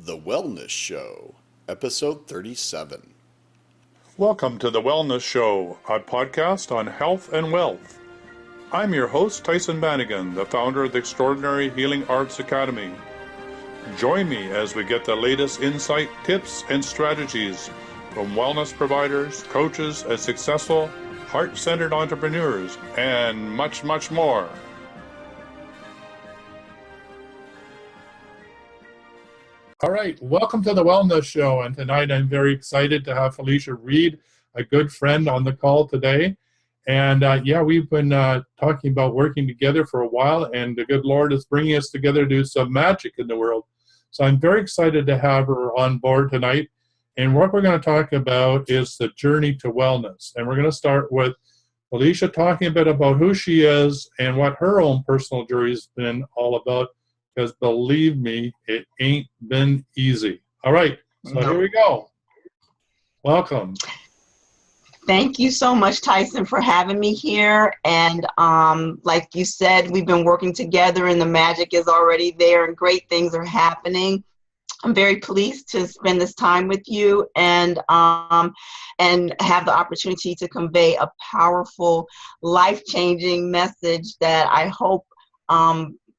The Wellness Show, episode 37. Welcome to The Wellness Show, a podcast on health and wealth. I'm your host, Tyson Bannigan, the founder of the Extraordinary Healing Arts Academy. Join me as we get the latest insight, tips, and strategies from wellness providers, coaches, and successful, heart-centered entrepreneurs, and much, much more. All right, welcome to the Wellness Show, and tonight I'm very excited to have Felicia Reed, a good friend, on the call today. And we've been talking about working together for a while, and the good Lord is bringing us together to do some magic in the world. So I'm very excited to have her on board tonight. And what we're going to talk about is the journey to wellness. And we're going to start with Felicia talking a bit about who she is and what her own personal journey has been all about. Because believe me, it ain't been easy. All right, so Here we go. Welcome. Thank you so much, Tyson, for having me here. And like you said, we've been working together and the magic is already there and great things are happening. I'm very pleased to spend this time with you and have the opportunity to convey a powerful, life-changing message that I hope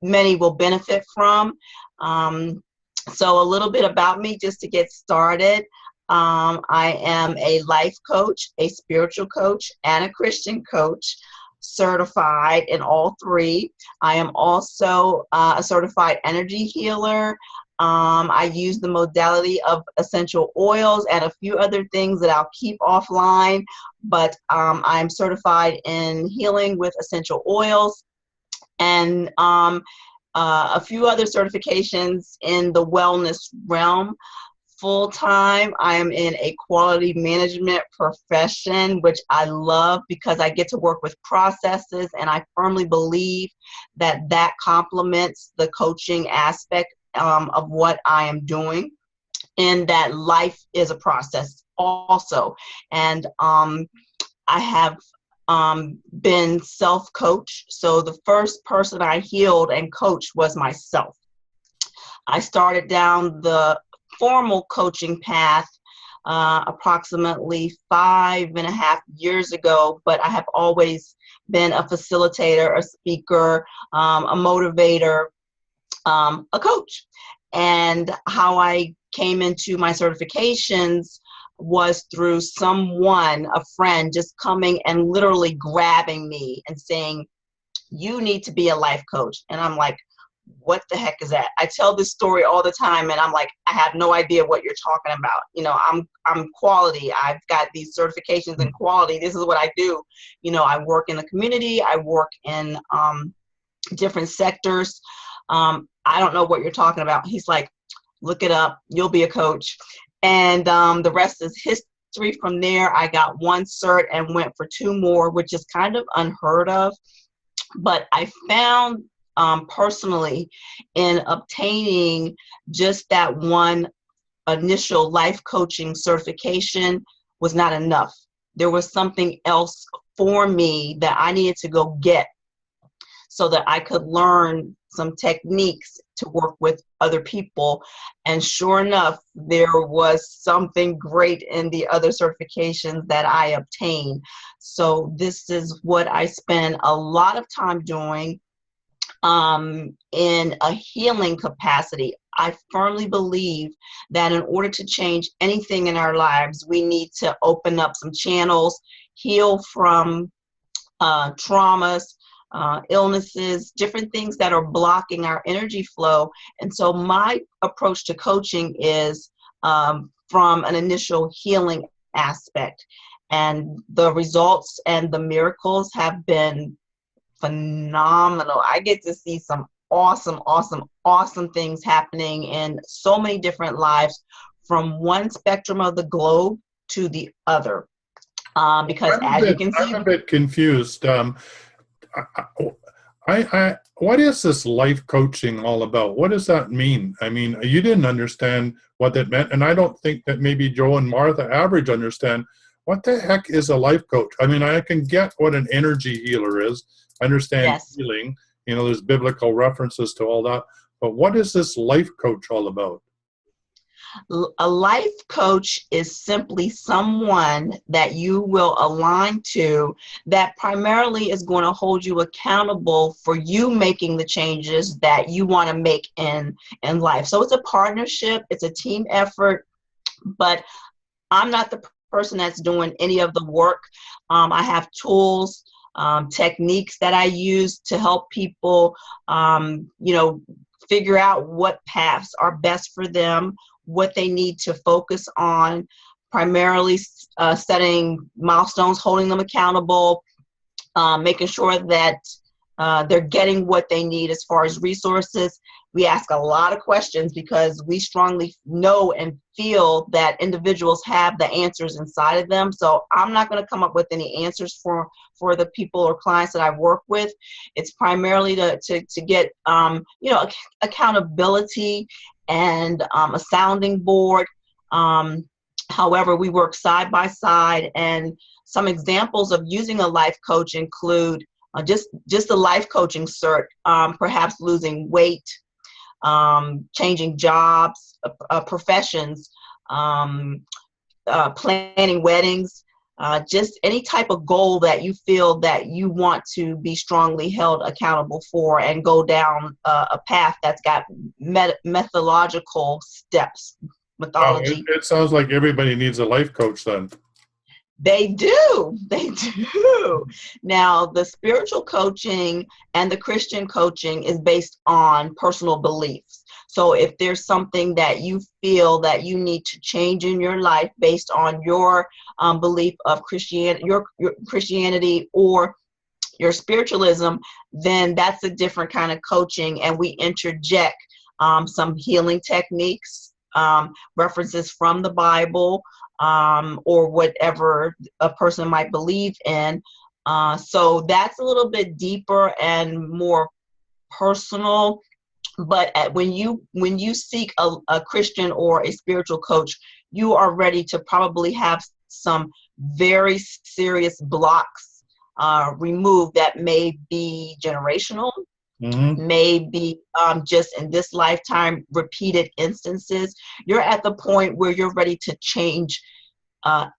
many will benefit from. So a little bit about me just to get started. I am a life coach, a spiritual coach, and a Christian coach, certified in all three. I am also a certified energy healer. I use the modality of essential oils and a few other things that I'll keep offline, but I'm certified in healing with essential oils. And a few other certifications in the wellness realm. Full-time, I am in a quality management profession, which I love because I get to work with processes, and I firmly believe that that complements the coaching aspect of what I am doing, and that life is a process also. And I have been self-coached. So the first person I healed and coached was myself. I started down the formal coaching path approximately 5.5 years ago, but I have always been a facilitator, a speaker, a motivator, a coach. And how I came into my certifications was through someone, a friend, just coming and literally grabbing me and saying, you need to be a life coach. And I'm like, what the heck is that? I tell this story all the time and I'm like, I have no idea what you're talking about. You know, I'm quality. I've got these certifications in quality. This is what I do. You know, I work in the community. I work in different sectors. I don't know what you're talking about. He's like, look it up. You'll be a coach. And the rest is history. From there, I got one cert and went for 2 more, which is kind of unheard of. But I found personally in obtaining just that one initial life coaching certification was not enough. There was something else for me that I needed to go get so that I could learn some techniques to work with other people. And sure enough, there was something great in the other certifications that I obtained. So this is what I spend a lot of time doing in a healing capacity. I firmly believe that in order to change anything in our lives, we need to open up some channels, heal from traumas, illnesses, different things that are blocking our energy flow. And so my approach to coaching is from an initial healing aspect. And the results and the miracles have been phenomenal. I get to see some awesome things happening in so many different lives from one spectrum of the globe to the other. Because as you can see, I'm a bit confused. What is this life coaching all about? What does that mean? I mean, you didn't understand what that meant, and I don't think that maybe Joe and Martha average understand. What the heck is a life coach? I mean, I can get what an energy healer is. I understand yes. healing. You know, there's biblical references to all that. But what is this life coach all about? A life coach is simply someone that you will align to that primarily is going to hold you accountable for you making the changes that you want to make in life. So it's a partnership, it's a team effort, but I'm not the person that's doing any of the work. I have tools, techniques that I use to help people, figure out what paths are best for them, what they need to focus on, primarily setting milestones, holding them accountable, making sure that they're getting what they need as far as resources. We ask a lot of questions because we strongly know and feel that individuals have the answers inside of them. So I'm not going to come up with any answers for the people or clients that I work with. It's primarily to get accountability and a sounding board. However, we work side by side, and some examples of using a life coach include just a life coaching cert, perhaps losing weight, changing jobs, professions, planning weddings, just any type of goal that you feel that you want to be strongly held accountable for and go down a path that's got methodological steps, mythology. It sounds like everybody needs a life coach then. They do. They do. Now, the spiritual coaching and the Christian coaching is based on personal beliefs. So if there's something that you feel that you need to change in your life based on your belief of Christianity, your Christianity or your spiritualism, then that's a different kind of coaching. And we interject some healing techniques, references from the Bible, or whatever a person might believe in. So that's a little bit deeper and more personal. But when you seek a Christian or a spiritual coach, you are ready to probably have some very serious blocks removed that may be generational, maybe just in this lifetime, repeated instances. You're at the point where you're ready to change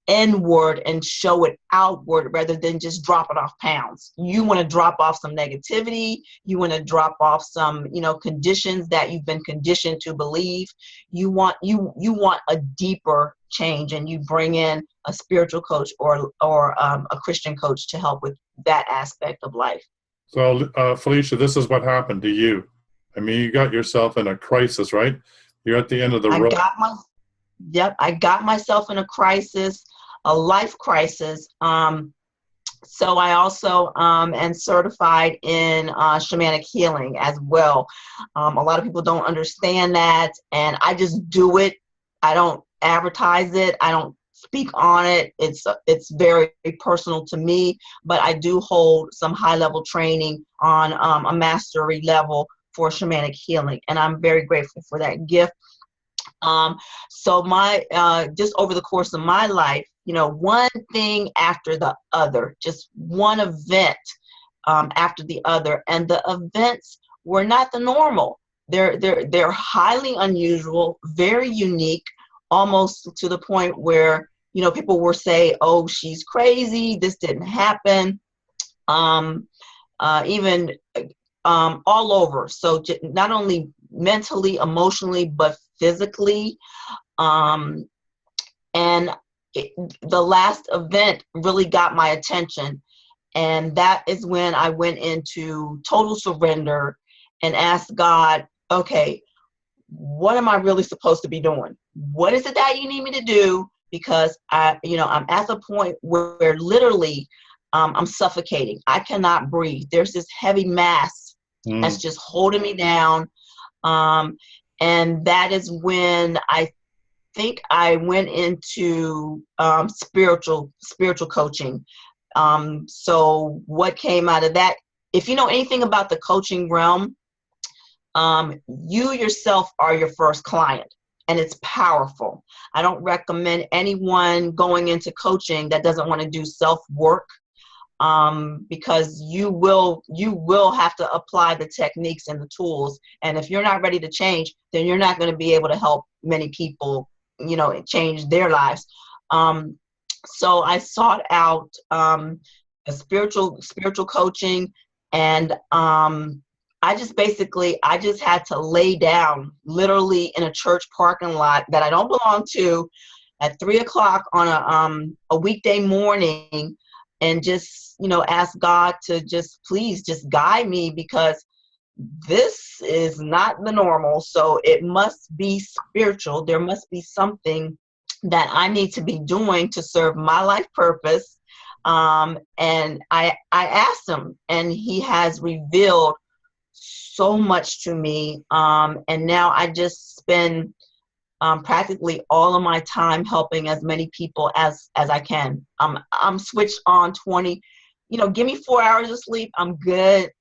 inward and show it outward rather than just dropping off pounds. You want to drop off some negativity. You want to drop off some, conditions that you've been conditioned to believe. You want a deeper change, and you bring in a spiritual coach or a Christian coach to help with that aspect of life. So, Felicia, this is what happened to you. I mean, you got yourself in a crisis, right? You're at the end of the road. I got myself in a crisis, a life crisis. So I also am certified in shamanic healing as well. A lot of people don't understand that, and I just do it. I don't advertise it. I don't speak on it. It's very personal to me, but I do hold some high-level training on a mastery level for shamanic healing, and I'm very grateful for that gift. So my just over the course of my life, one thing after the other, just one event after the other, and the events were not the normal. They're highly unusual, very unique, almost to the point where people will say, "Oh, she's crazy. This didn't happen." Even all over. So not only mentally, emotionally, but physically. And the last event really got my attention. And that is when I went into total surrender and asked God, okay, what am I really supposed to be doing? What is it that you need me to do? Because I'm at the point where literally I'm suffocating. I cannot breathe. There's this heavy mass that's just holding me down. And that is when I think I went into spiritual coaching. So what came out of that, if you know anything about the coaching realm, you yourself are your first client, and it's powerful. I don't recommend anyone going into coaching that doesn't want to do self-work. because you will have to apply the techniques and the tools. And if you're not ready to change, then you're not going to be able to help many people, change their lives. So I sought out a spiritual coaching, and I just had to lay down literally in a church parking lot that I don't belong to at 3:00 on a weekday morning, and just, ask God to please guide me, because this is not the normal. So it must be spiritual. There must be something that I need to be doing to serve my life purpose. And I asked him, and he has revealed so much to me. And now I just spend practically all of my time helping as many people as I can. I'm switched on 20, give me 4 hours of sleep, I'm good.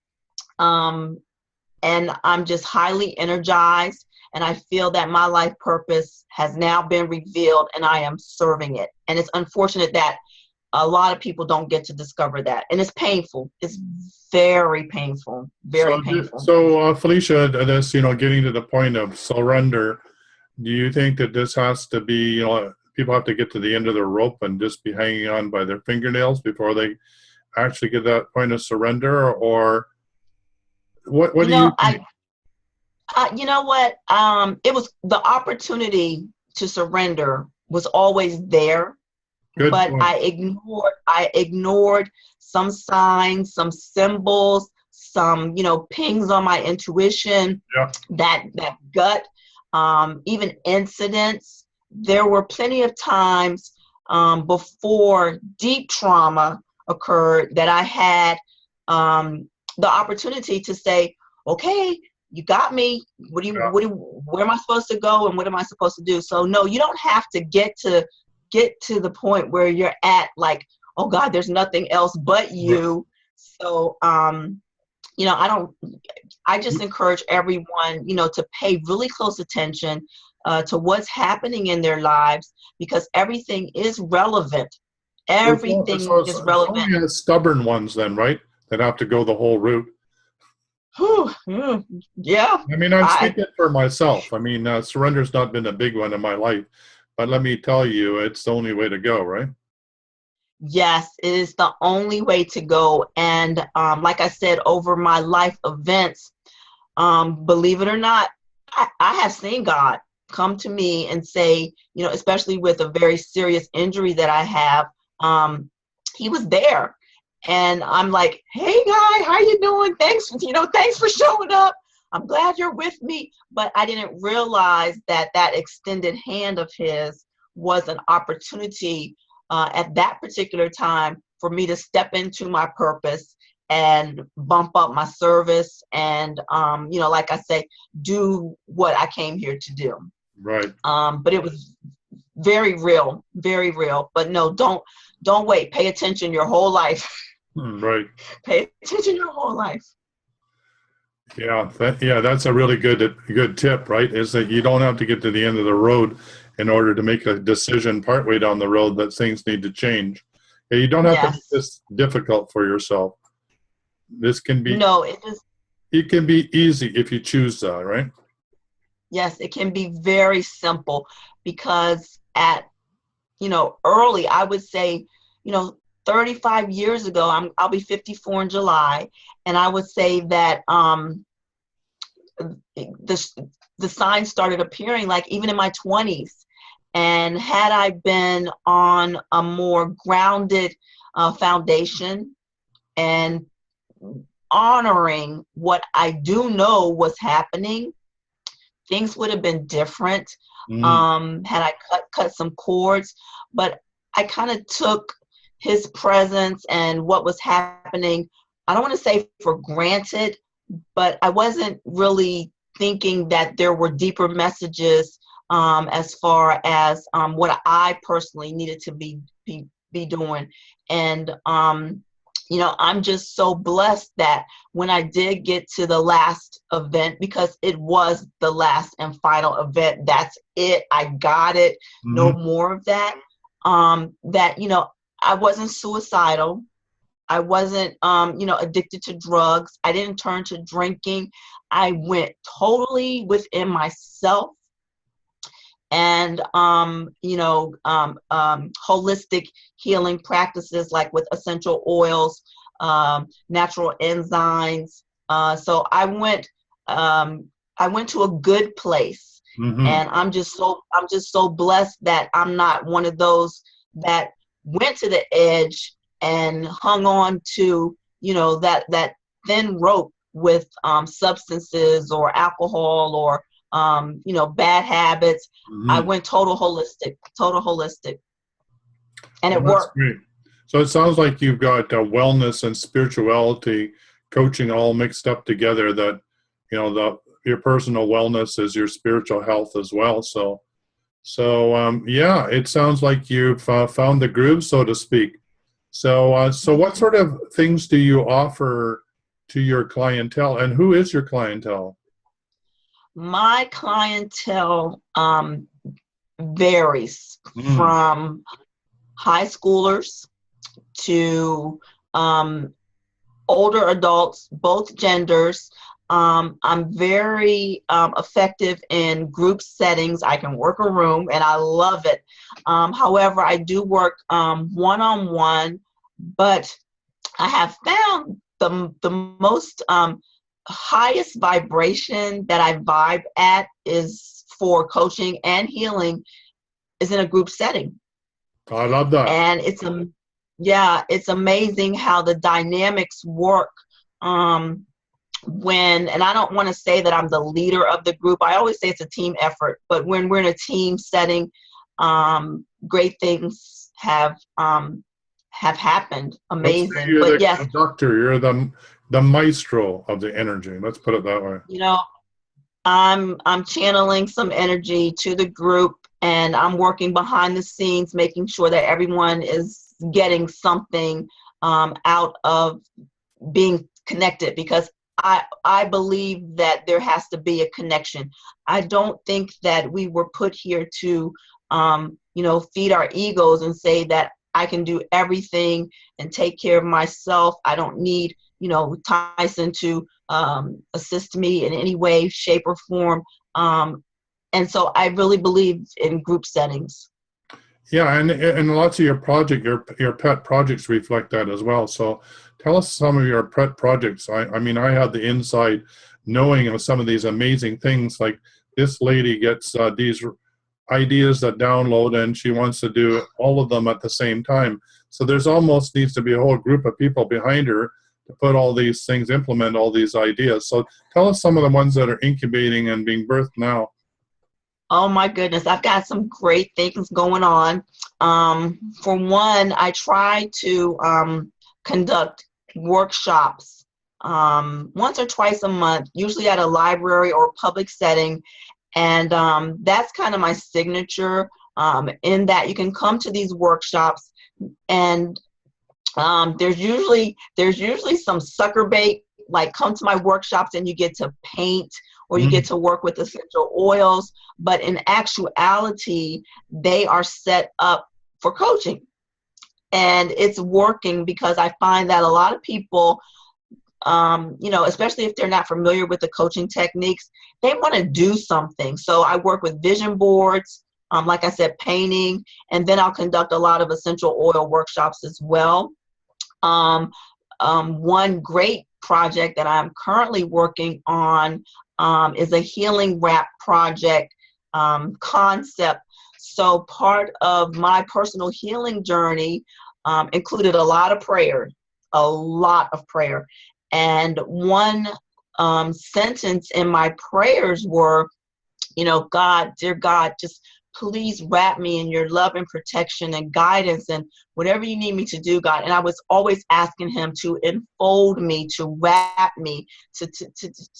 And I'm just highly energized, and I feel that my life purpose has now been revealed, and I am serving it. And it's unfortunate that a lot of people don't get to discover that, and it's painful. It's very painful, very painful. So Felicia, this, getting to the point of surrender, do you think that this has to be, people have to get to the end of the rope and just be hanging on by their fingernails before they actually get that point of surrender? Or what do you think? You know what? It was the opportunity to surrender was always there. Good but point. I ignored some signs, some symbols, some, pings on my intuition, that gut, even incidents. There were plenty of times before deep trauma occurred that I had the opportunity to say, okay, you got me. Where am I supposed to go, and what am I supposed to do? So no, you don't have to get to the point where you're at, like, oh God, there's nothing else but you. So, I just encourage everyone, to pay really close attention to what's happening in their lives, because everything is relevant. Everything is relevant. Only the stubborn ones then, right? That have to go the whole route. Yeah. I mean, I'm speaking for myself. I mean, surrender's not been a big one in my life, but let me tell you, it's the only way to go, right? Yes, it is the only way to go. And like I said, over my life events, believe it or not, I have seen God come to me and say, especially with a very serious injury that I have, he was there. And I'm like, hey guy, how you doing? Thanks for showing up. I'm glad you're with me. But I didn't realize that extended hand of his was an opportunity at that particular time for me to step into my purpose and bump up my service and, like I say, do what I came here to do. Right. But it was very real, very real. But no, don't wait. Pay attention your whole life. Right. Pay attention your whole life. Yeah, that's a really good tip, right? Is that you don't have to get to the end of the road in order to make a decision partway down the road that things need to change. Yeah, you don't have to make this difficult for yourself. This can be it can be easy if you choose that, right? Yes, it can be very simple, because at early, I would say, 35 years ago, I'll be 54 in July, and I would say that the signs started appearing like even in my 20s. And had I been on a more grounded foundation and honoring what I do know was happening, things would have been different. Had I cut some cords. But I kind of took his presence and what was happening, I don't want to say for granted, but I wasn't really thinking that there were deeper messages as far as what I personally needed to be doing. And I'm just so blessed that when I did get to the last event, because it was the last and final event, that's it, I got it, no more of that, that I wasn't suicidal. I wasn't, addicted to drugs. I didn't turn to drinking. I went totally within myself and, holistic healing practices like with essential oils, natural enzymes. So I went to a good place, Mm-hmm. and I'm just so blessed that I'm not one of those that went to the edge and hung on to, that thin rope with substances or alcohol or bad habits. I Mm-hmm. went total holistic, and it Well, that's worked. great. So it sounds like you've got wellness and spirituality coaching all mixed up together. That your personal wellness is your spiritual health as well. So yeah, it sounds like you've found the groove, so to speak. So what sort of things do you offer to your clientele, and who is your clientele? My clientele varies Mm. from high schoolers to older adults, both genders. I'm very effective in group settings. I can work a room and I love it. However, I do work one-on-one, but I have found the most highest vibration that I vibe at is for coaching and healing is in a group setting. I love that. And it's amazing how the dynamics work and I don't want to say that I'm the leader of the group. I always say it's a team effort, but when we're in a team setting, great things have happened. Let's say Amazing. you're But the yes, conductor. You're the maestro of the energy. Let's put it that way. you know, I'm channeling some energy to the group, and I'm working behind the scenes, making sure that everyone is getting something out of being connected, because I believe that there has to be a connection. I don't think that we were put here to feed our egos and say that I can do everything and take care of myself. I don't need Tyson to assist me in any way, shape, or form. And so I really believe in group settings. Yeah, and lots of your pet projects reflect that as well. So tell us some of your pet projects. I mean, I had the inside knowing of some of these amazing things. Like this lady gets these ideas that download, and she wants to do all of them at the same time. So there's almost needs to be a whole group of people behind her to put all these things, implement all these ideas. So tell us some of the ones that are incubating and being birthed now. Oh my goodness, I've got some great things going on. For one, I try to conduct workshops once or twice a month, usually at a library or public setting. And that's kind of my signature, in that you can come to these workshops, and there's usually some sucker bait, like come to my workshops and you get to paint or you get to work with essential oils. But in actuality, they are set up for coaching. And it's working because I find that a lot of people, especially if they're not familiar with the coaching techniques, they want to do something. So I work with vision boards, like I said, painting, and then I'll conduct a lot of essential oil workshops as well. One great project that I'm currently working on is a healing wrap project concept. So part of my personal healing journey included a lot of prayer. And one sentence in my prayers were, God, dear God, just please wrap me in your love and protection and guidance and whatever you need me to do, God. And I was always asking him to enfold me, to wrap me, to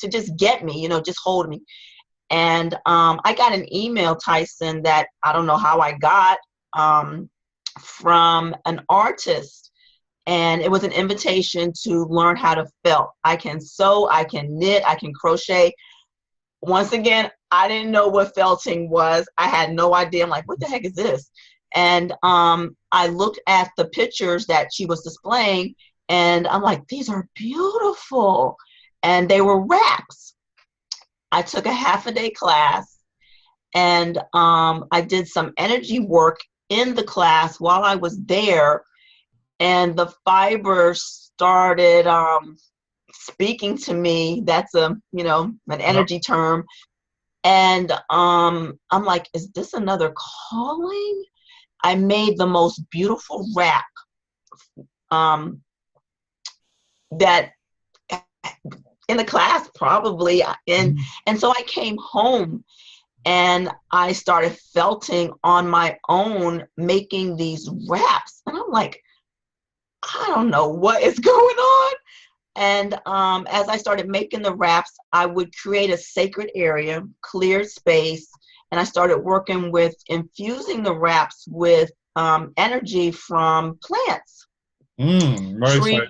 just get me, just hold me. And I got an email, Tyson, that I don't know how I got from an artist. And it was an invitation to learn how to felt. I can sew, I can knit, I can crochet. Once again, I didn't know what felting was. I had no idea. I'm like, what the heck is this? And I looked at the pictures that she was displaying, And I'm like, these are beautiful. And they were wraps. I took a half-a-day class, and I did some energy work in the class while I was there, and the fibers started speaking to me. That's an energy term. And I'm like, is this another calling? I made the most beautiful wrap that in the class probably. And so I came home and I started felting on my own, making these wraps. And I'm like, I don't know what is going on. And as I started making the wraps, I would create a sacred area, clear space, and I started working with infusing the wraps with energy from plants. Nice Tree, idea.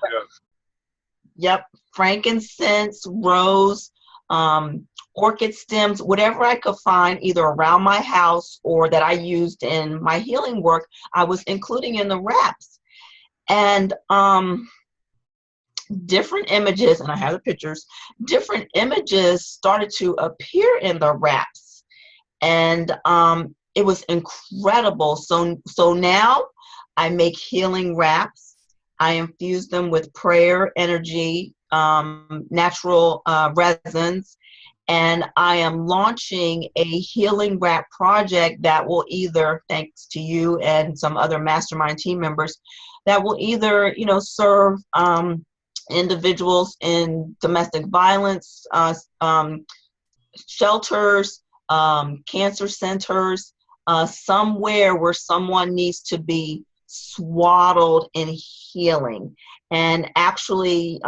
yep, frankincense, rose, orchid stems, whatever I could find either around my house or that I used in my healing work, I was including in the wraps. And different images, and I have the pictures, different images started to appear in the wraps. And it was incredible. So now I make healing wraps. I infuse them with prayer energy, natural resins, and I am launching a healing wrap project that will either, thanks to you and some other mastermind team members, that will either, serve individuals in domestic violence shelters, cancer centers, somewhere where someone needs to be swaddled in healing. And actually,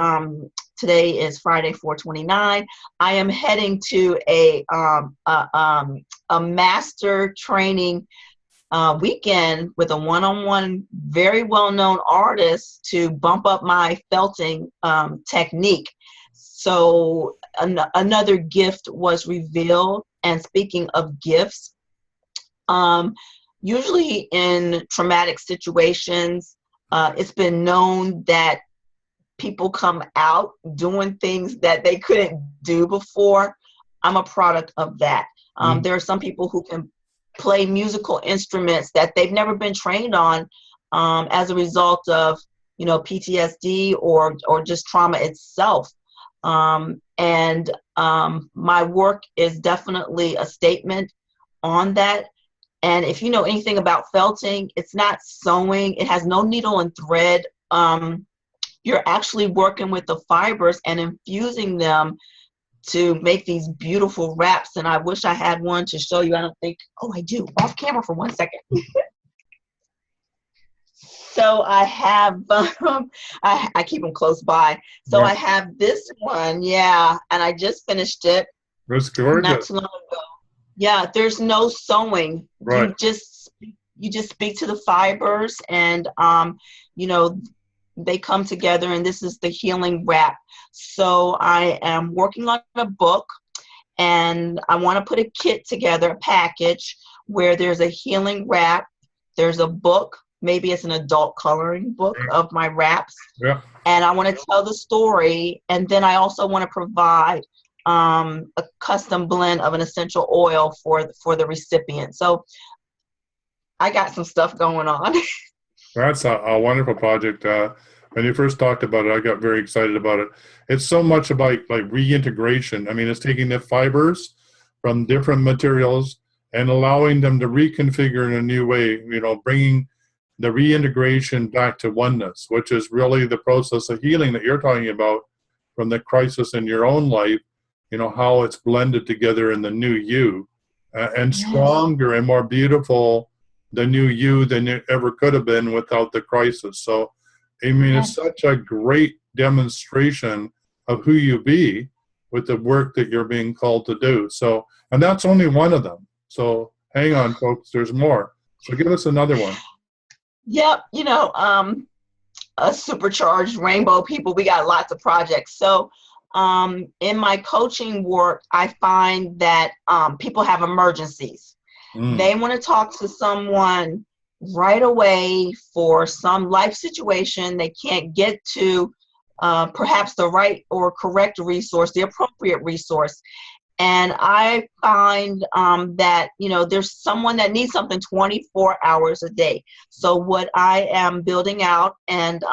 today is Friday, 4/29. I am heading to a master training weekend with a one-on-one, very well-known artist to bump up my felting technique. So another gift was revealed. And speaking of gifts, usually in traumatic situations, it's been known that people come out doing things that they couldn't do before. I'm a product of that. There are some people who can play musical instruments that they've never been trained on as a result of, PTSD or just trauma itself. And my work is definitely a statement on that. And if you know anything about felting, it's not sewing. It has no needle and thread. You're actually working with the fibers and infusing them to make these beautiful wraps. And I wish I had one to show you. I don't think, I do. Off camera for 1 second. So I have, I keep them close by. So I have this one, and I just finished it. That's gorgeous. Not too long ago. Yeah, there's no sewing. Right. You just speak to the fibers, and they come together, and this is the healing wrap. So I am working on a book, and I want to put a kit together, a package where there's a healing wrap, there's a book, maybe it's an adult coloring book of my wraps, and I want to tell the story, and then I also want to provide a custom blend of an essential oil for the recipient. So I got some stuff going on. That's a wonderful project. When you first talked about it, I got very excited about it. It's so much about like reintegration. I mean, it's taking the fibers from different materials and allowing them to reconfigure in a new way, bringing the reintegration back to oneness, which is really the process of healing that you're talking about from the crisis in your own life, how it's blended together in the new you, and stronger and more beautiful, the new you than it ever could have been without the crisis. So, I mean, it's such a great demonstration of who you be with the work that you're being called to do. So, and that's only one of them. So hang on, folks, there's more. So give us another one. Yep, a supercharged rainbow people, we got lots of projects. So in my coaching work, I find that people have emergencies. They want to talk to someone right away for some life situation. They can't get to perhaps the right or correct resource, the appropriate resource. And I find that, there's someone that needs something 24 hours a day. So what I am building out, and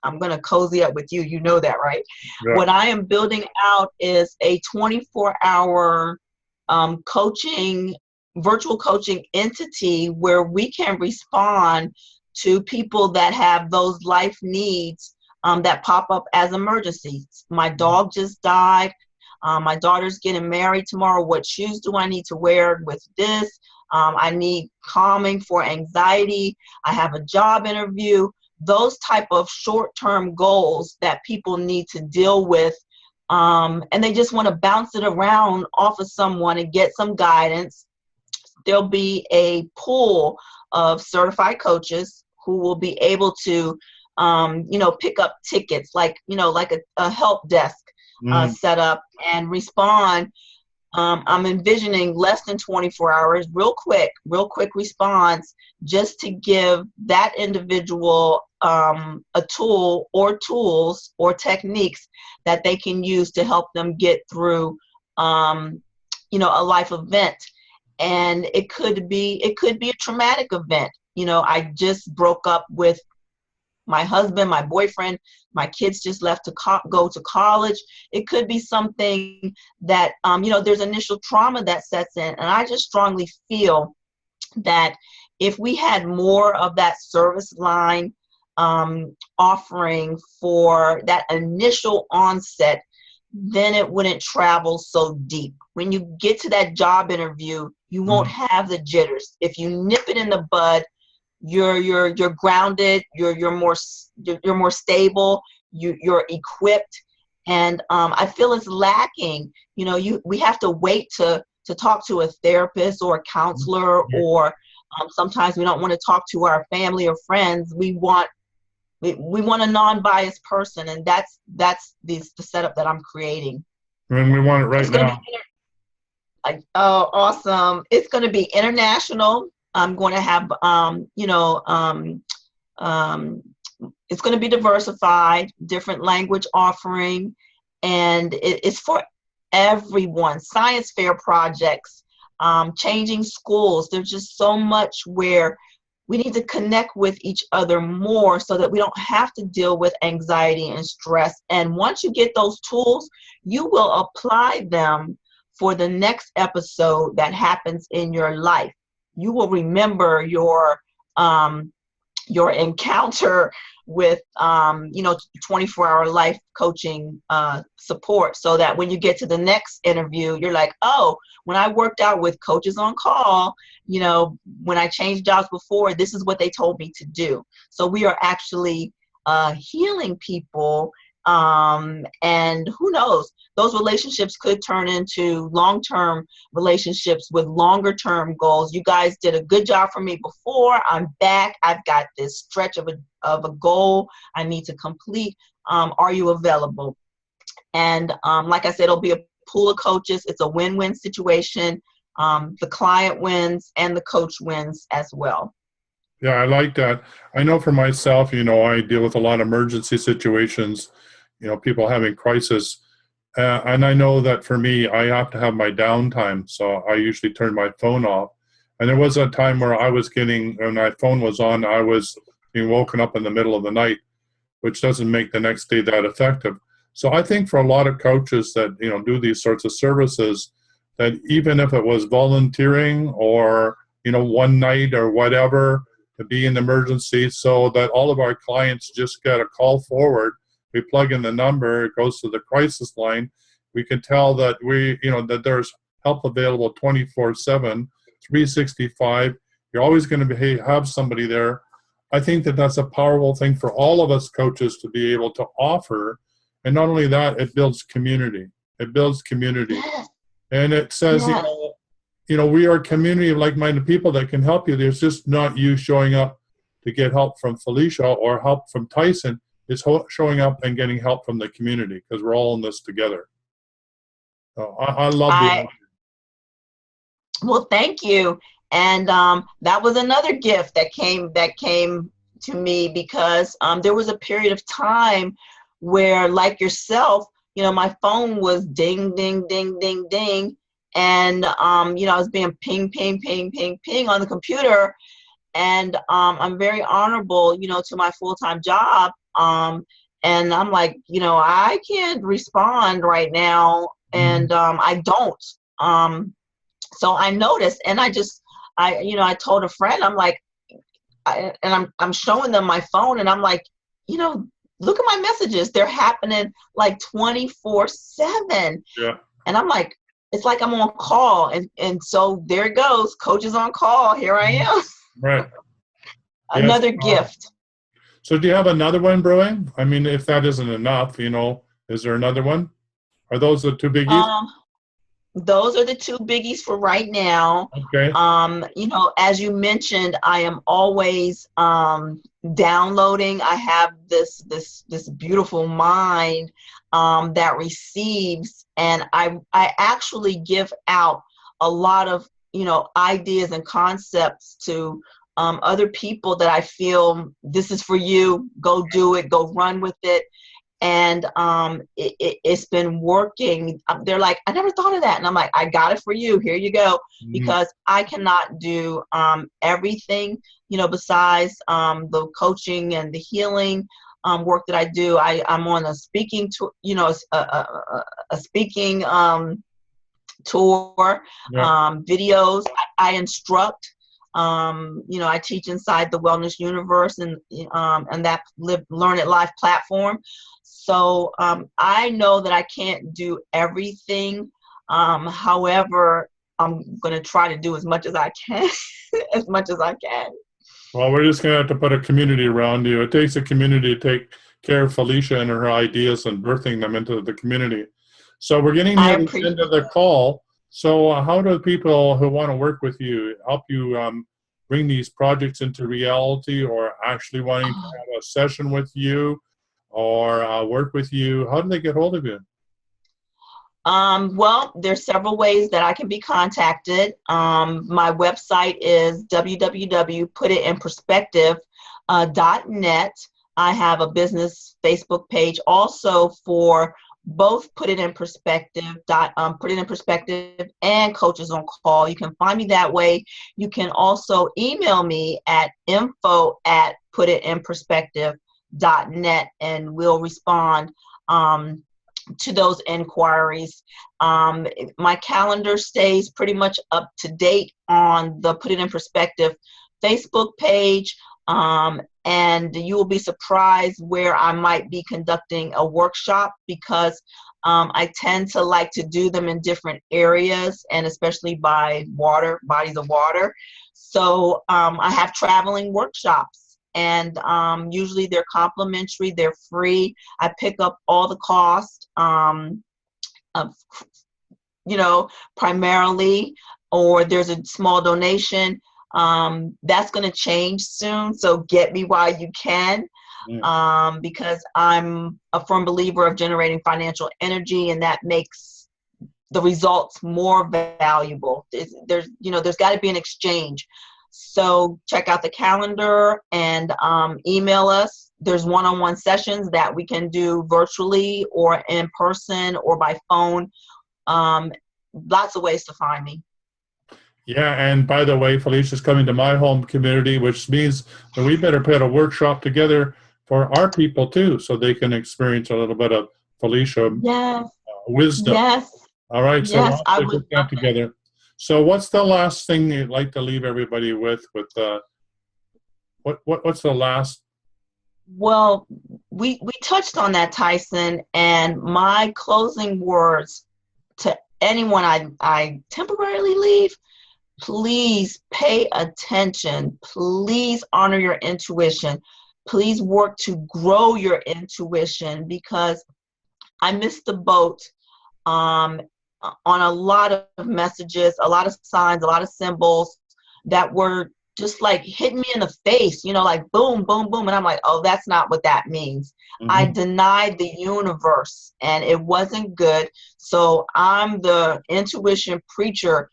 I'm going to cozy up with you, you know that, right? Yeah. What I am building out is a 24-hour virtual coaching entity where we can respond to people that have those life needs that pop up as emergencies. My dog just died. My daughter's getting married tomorrow. What shoes do I need to wear with this? I need calming for anxiety. I have a job interview. Those type of short-term goals that people need to deal with. And they just want to bounce it around off of someone and get some guidance. There'll be a pool of certified coaches who will be able to, pick up tickets, like a help desk set up and respond. I'm envisioning less than 24 hours, real quick response, just to give that individual a tool or tools or techniques that they can use to help them get through, a life event. And it could be a traumatic event. I just broke up with my husband, my boyfriend, my kids just left to go to college. It could be something that, there's initial trauma that sets in. And I just strongly feel that if we had more of that service line offering for that initial onset, then it wouldn't travel so deep. When you get to that job interview, you won't have the jitters. If you nip it in the bud, you're grounded, you're more stable, you're equipped. And I feel it's lacking. We have to wait to talk to a therapist or a counselor, or sometimes we don't want to talk to our family or friends. We want a non-biased person, and that's the setup that I'm creating. And we want it right now. Oh, awesome. It's going to be international. I'm going to have, it's going to be diversified, different language offering, and it's for everyone. Science fair projects, changing schools. There's just so much where we need to connect with each other more so that we don't have to deal with anxiety and stress. And once you get those tools, you will apply them for the next episode that happens in your life. You will remember your encounter with 24-hour life coaching support, so that when you get to the next interview, you're like, oh, when I worked out with coaches on call, when I changed jobs before, this is what they told me to do. So we are actually healing people, and who knows, those relationships could turn into long-term relationships with longer-term goals. You guys did a good job for me before. I'm back. I've got this stretch of a goal I need to complete. Are you available? And like I said, it'll be a pool of coaches. It's a win-win situation. The client wins and the coach wins as well. Yeah, I like that. I know for myself, I deal with a lot of emergency situations, people having crisis. And I know that for me, I have to have my downtime. So I usually turn my phone off. And there was a time where when my phone was on, I was being woken up in the middle of the night, which doesn't make the next day that effective. So I think for a lot of coaches that, do these sorts of services, that even if it was volunteering or, one night or whatever, to be in emergency, so that all of our clients just get a call forward. We plug in the number, it goes to the crisis line. We can tell that that there's help available 24/7, 365. You're always going to have somebody there. I think that that's a powerful thing for all of us coaches to be able to offer. And not only that, it builds community. It builds community. Yes. And it says, Yes. We are a community of like-minded people that can help you. There's just not you showing up to get help from Felicia or help from Tyson. It's showing up and getting help from the community, because we're all in this together. So I love the Well, thank you. And that was another gift that came to me, because there was a period of time where, like yourself, my phone was ding, ding, ding, ding, ding. And, I was being ping, ping, ping, ping, ping on the computer. And I'm very honorable, to my full-time job. And I'm like, I can't respond right now. And I don't. So I noticed, and I told a friend, I'm like, I'm showing them my phone, and I'm like, look at my messages. They're happening like 24/7. Yeah. And I'm like, it's like I'm on call. And so there it goes. Coach is on call. Here I am. Right. Another Yes. gift. So do you have another one brewing? I mean, if that isn't enough, is there another one? Are those the two biggies? Those are the two biggies for right now. Okay. As you mentioned, I am always downloading. I have this beautiful mind that receives, and I actually give out a lot of ideas and concepts to other people that I feel, this is for you. Go do it. Go run with it. And it's been working. They're like, I never thought of that. And I'm like, I got it for you. Here you go. Because I cannot do everything, besides the coaching and the healing work that I do. I'm on a speaking tour, a speaking tour, videos. I instruct. I teach inside the Wellness Universe and that Learn It Live platform. So I know that I can't do everything. However, I'm going to try to do as much as I can, as much as I can. Well, we're just going to have to put a community around you. It takes a community to take care of Felicia and her ideas and birthing them into the community. So we're getting near the end of the call. So how do people who want to work with you help you bring these projects into reality, or actually wanting to have a session with you or work with you? How do they get hold of you? Well, there's several ways that I can be contacted. My website is www.putitinperspective.net. I have a business Facebook page also for both Put It in Perspective and Coaches on Call. You can find me that way. You can also email me at info@putitinperspective.net, and we'll respond to those inquiries. My calendar stays pretty much up to date on the Put It in Perspective Facebook page. And you will be surprised where I might be conducting a workshop, because I tend to like to do them in different areas, and especially by water, bodies of water. So I have traveling workshops, and usually they're complimentary, they're free. I pick up all the cost, primarily, or there's a small donation. That's going to change soon, so get me while you can, because I'm a firm believer of generating financial energy, and that makes the results more valuable. There's got to be an exchange. So check out the calendar and email us. There's one-on-one sessions that we can do virtually or in person or by phone. Lots of ways to find me. Yeah, and by the way, Felicia's coming to my home community, which means that we better put a workshop together for our people too, so they can experience a little bit of Felicia wisdom. Yes. All right, so yes, we'll put that together. So what's the last thing you'd like to leave everybody with what's the last? Well, we touched on that, Tyson, and my closing words to anyone I temporarily leave: please pay attention. Please honor your intuition. Please work to grow your intuition, because I missed the boat on a lot of messages, a lot of signs, a lot of symbols that were just like hitting me in the face, like boom, boom, boom. And I'm like, oh, that's not what that means. I denied the universe, and it wasn't good. So I'm the intuition preacher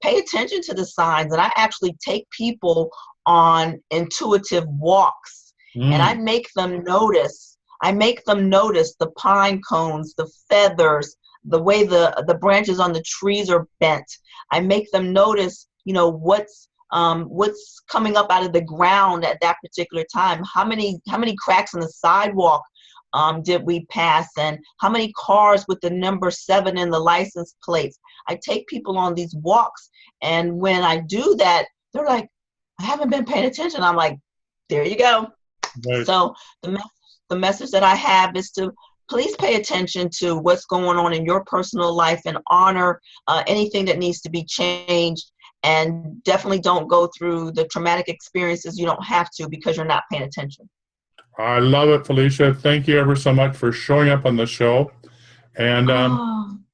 pay attention to the signs. And I actually take people on intuitive walks, and I make them notice. The pine cones, the feathers, the way the branches on the trees are bent. I make them notice, what's coming up out of the ground at that particular time. How many cracks in the sidewalk did we pass, and how many cars with the number 7 in the license plates. I take people on these walks, and when I do that, they're like, I haven't been paying attention. I'm like, there you go. Right. So the message that I have is to please pay attention to what's going on in your personal life and honor anything that needs to be changed, and definitely don't go through the traumatic experiences you don't have to because you're not paying attention. I love it, Felicia. Thank you ever so much for showing up on the show. And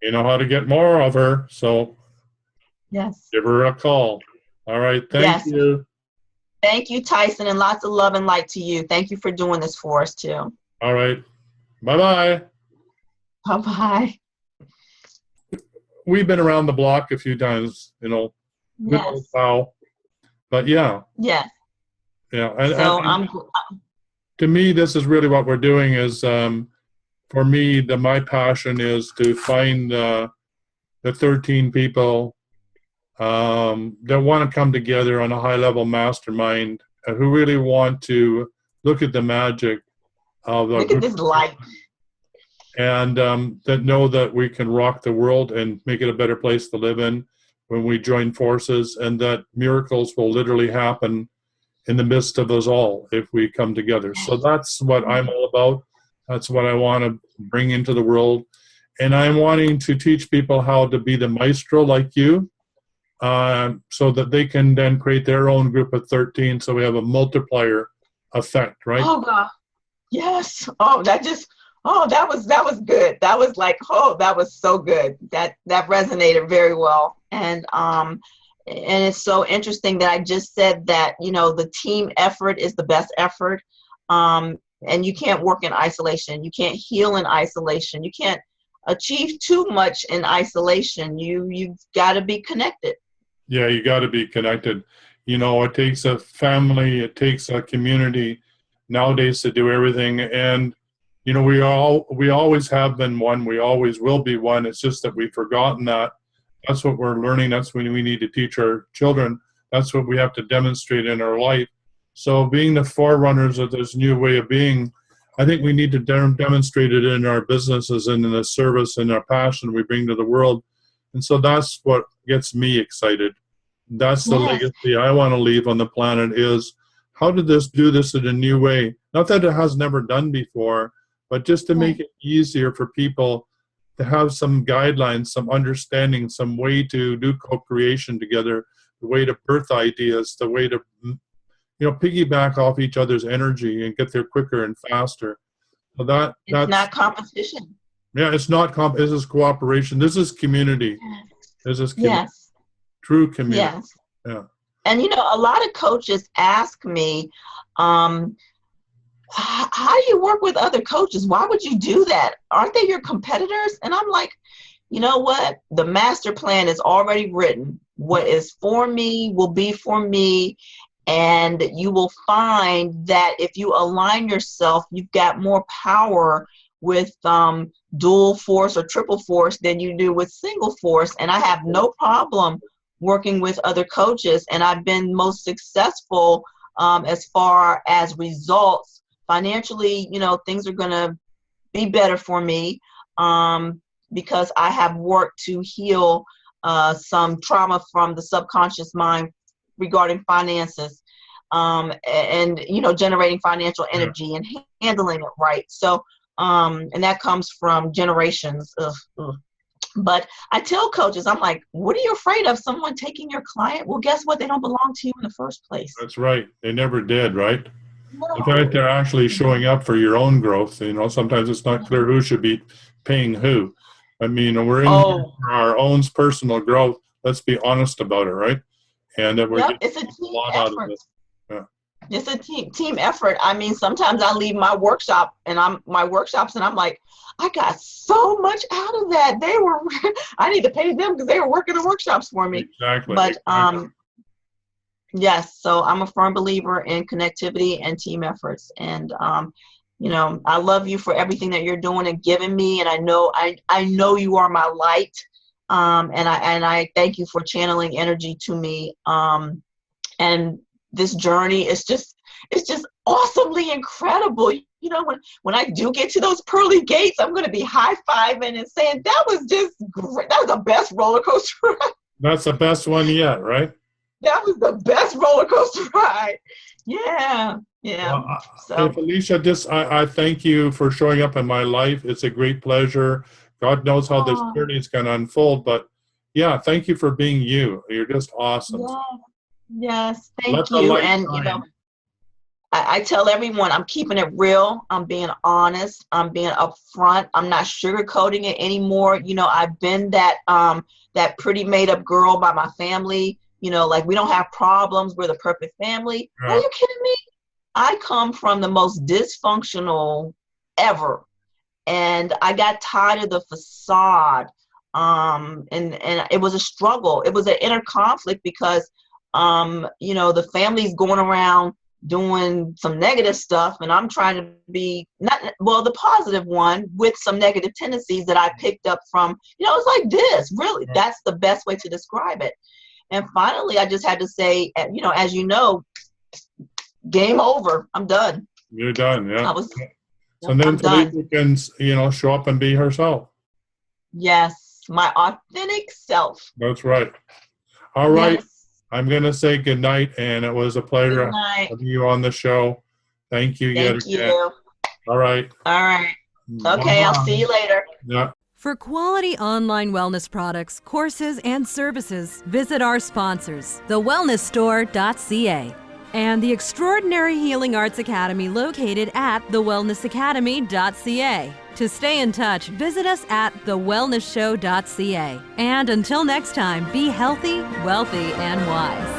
you know how to get more of her, so yes, give her a call. All right, thank you. Thank you, Tyson, and lots of love and light to you. Thank you for doing this for us, too. All right, bye-bye. Bye-bye. We've been around the block a few times, Yes. How, but yeah. Yes. Yeah, So and to me, this is really what we're doing is, for me, my passion is to find the 13 people that want to come together on a high-level mastermind, who really want to look at the magic of look at this light. And that know that we can rock the world and make it a better place to live in when we join forces, and that miracles will literally happen in the midst of us all if we come together. So that's what I'm all about. That's what I want to bring into the world. And I'm wanting to teach people how to be the maestro like you, so that they can then create their own group of 13, so we have a multiplier effect, right? Oh, God. Yes. Oh, that was good. That was like, that was so good. That resonated very well. And it's so interesting that I just said that, the team effort is the best effort. And you can't work in isolation. You can't heal in isolation. You can't achieve too much in isolation. You've got to be connected. Yeah, you got to be connected. It takes a family, it takes a community nowadays to do everything. And we always have been one. We always will be one. It's just that we've forgotten that. That's what we're learning. That's what we need to teach our children. That's what we have to demonstrate in our life. So being the forerunners of this new way of being, I think we need to demonstrate it in our businesses and in the service and our passion we bring to the world. And so that's what gets me excited. That's the legacy I want to leave on the planet, is how to do this in a new way. Not that it has never done before, but just to make it easier for people to have some guidelines, some understanding, some way to do co-creation together, the way to birth ideas, the way to piggyback off each other's energy and get there quicker and faster. So that's not competition. Yeah, it's not this is cooperation. This is community. This is true community. Yes. Yeah. And a lot of coaches ask me, how do you work with other coaches? Why would you do that? Aren't they your competitors? And I'm like, you know what? The master plan is already written. What is for me will be for me. And you will find that if you align yourself, you've got more power with dual force or triple force than you do with single force. And I have no problem working with other coaches. And I've been most successful as far as results. Financially, things are going to be better for me because I have worked to heal some trauma from the subconscious mind regarding finances and generating financial energy and handling it right. So and that comes from generations. But I tell coaches, I'm like, what are you afraid of? Someone taking your client? Well, guess what? They don't belong to you in the first place. That's right. They never did, right? No. In fact, they're actually showing up for your own growth. Sometimes it's not clear who should be paying who. I mean, we're in here for our own personal growth. Let's be honest about it, right? And that we're getting it's a a team lot out of effort. this. Yeah. It's a team effort. I mean, sometimes I leave my workshops and I'm like, I got so much out of that. I need to pay them because they were working the workshops for me. Exactly. But yes, so I'm a firm believer in connectivity and team efforts. And I love you for everything that you're doing and giving me. And I know you are my light. And I thank you for channeling energy to me. And this journey is just awesomely incredible. When I do get to those pearly gates, I'm going to be high-fiving and saying, that was just great. That was the best roller coaster ride. That's the best one yet, right? That was the best roller coaster ride. Yeah. Well, hey, Felicia, I thank you for showing up in my life. It's a great pleasure. God knows how this journey is going to unfold, but yeah, thank you for being you. You're just awesome. Yes, thank you. And I tell everyone, I'm keeping it real. I'm being honest. I'm being upfront. I'm not sugarcoating it anymore. I've been that pretty made up girl by my family. Like, we don't have problems. We're the perfect family. Yeah. Are you kidding me? I come from the most dysfunctional ever. And I got tired of the facade. And it was a struggle. It was an inner conflict because, the family's going around doing some negative stuff, and I'm trying to be the positive one with some negative tendencies that I picked up from, it's like this, really, that's the best way to describe it. And finally, I just had to say, as game over. I'm done. You're done, yeah. So I'm then done. Felicia can, show up and be herself. Yes, my authentic self. That's right. All right. Yes. I'm going to say good night, and it was a pleasure having you on the show. Thank you yet again. Thank you. All right. Okay, bye-bye. I'll see you later. Yeah. For quality online wellness products, courses, and services, visit our sponsors, theWellnessStore.ca and the Extraordinary Healing Arts Academy located at theWellnessAcademy.ca. To stay in touch, visit us at theWellnessShow.ca. And until next time, be healthy, wealthy, and wise.